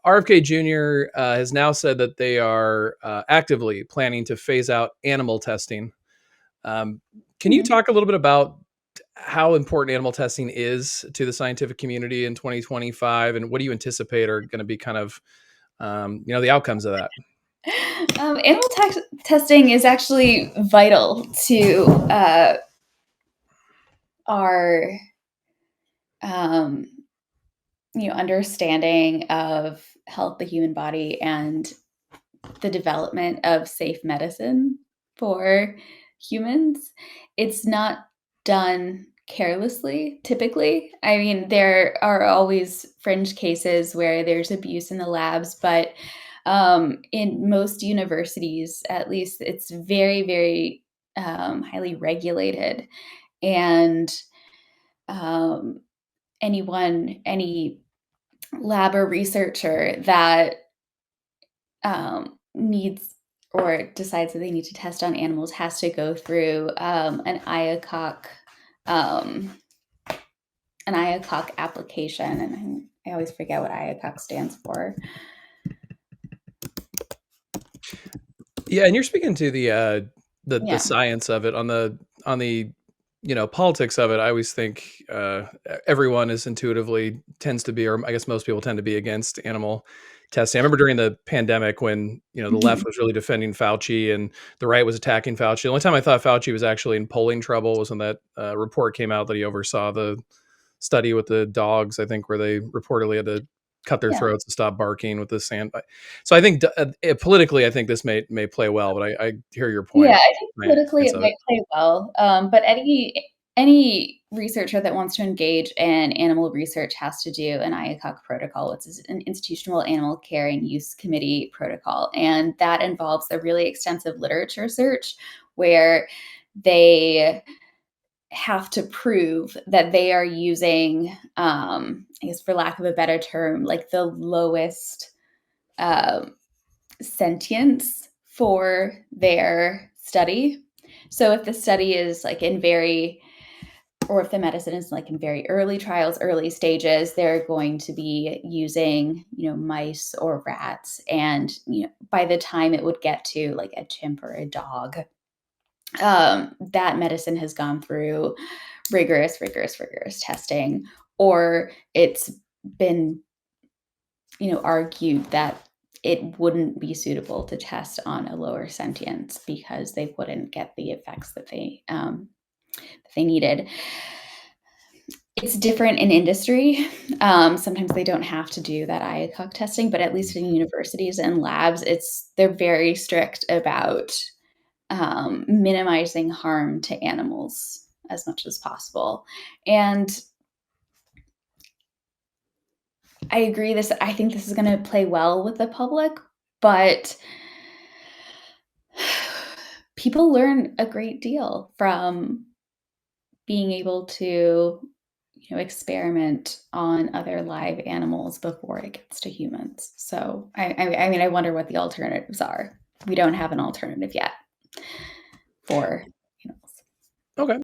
RFK Jr. Has now said that they are actively planning to phase out animal testing. Can you talk a little bit about how important animal testing is to the scientific community in 2025, and what do you anticipate are going to be kind of the outcomes of that? Animal testing is actually vital to our understanding of health, the human body, and the development of safe medicine for humans. It's not done carelessly, typically. I mean, there are always fringe cases where there's abuse in the labs, but in most universities, at least, it's very, very highly regulated. And um, any lab or researcher that needs or decides that they need to test on animals has to go through an IACOC application, and I always forget what IACOC stands for. Yeah, and you're speaking to the science of it. On the politics of it, I always think everyone is intuitively tends to be, or I guess most people tend to be, against animal testing. I remember during the pandemic when the left was really defending Fauci and the right was attacking Fauci. The only time I thought Fauci was actually in polling trouble was when that report came out that he oversaw the study with the dogs, I think, where they reportedly had to cut their throats and stop barking with the sand. So I think politically, I think this may play well, but I hear your point. Yeah, I think politically it might play well, but any researcher that wants to engage in animal research has to do an IACOC protocol, which is an Institutional Animal Care and Use Committee protocol, and that involves a really extensive literature search where they have to prove that they are using, I guess for lack of a better term, like the lowest sentience for their study. So if the study is like or if the medicine is like in very early trials, early stages, they're going to be using, mice or rats. And, by the time it would get to like a chimp or a dog, that medicine has gone through rigorous testing, or it's been, argued that it wouldn't be suitable to test on a lower sentience because they wouldn't get the effects that they needed. It's different in industry. Sometimes they don't have to do that IACOC testing, but at least in universities and labs, they're very strict about minimizing harm to animals as much as possible. And I agree. I think this is going to play well with the public, but people learn a great deal from being able to, experiment on other live animals before it gets to humans. So, I mean, I wonder what the alternatives are. We don't have an alternative yet for animals. Okay.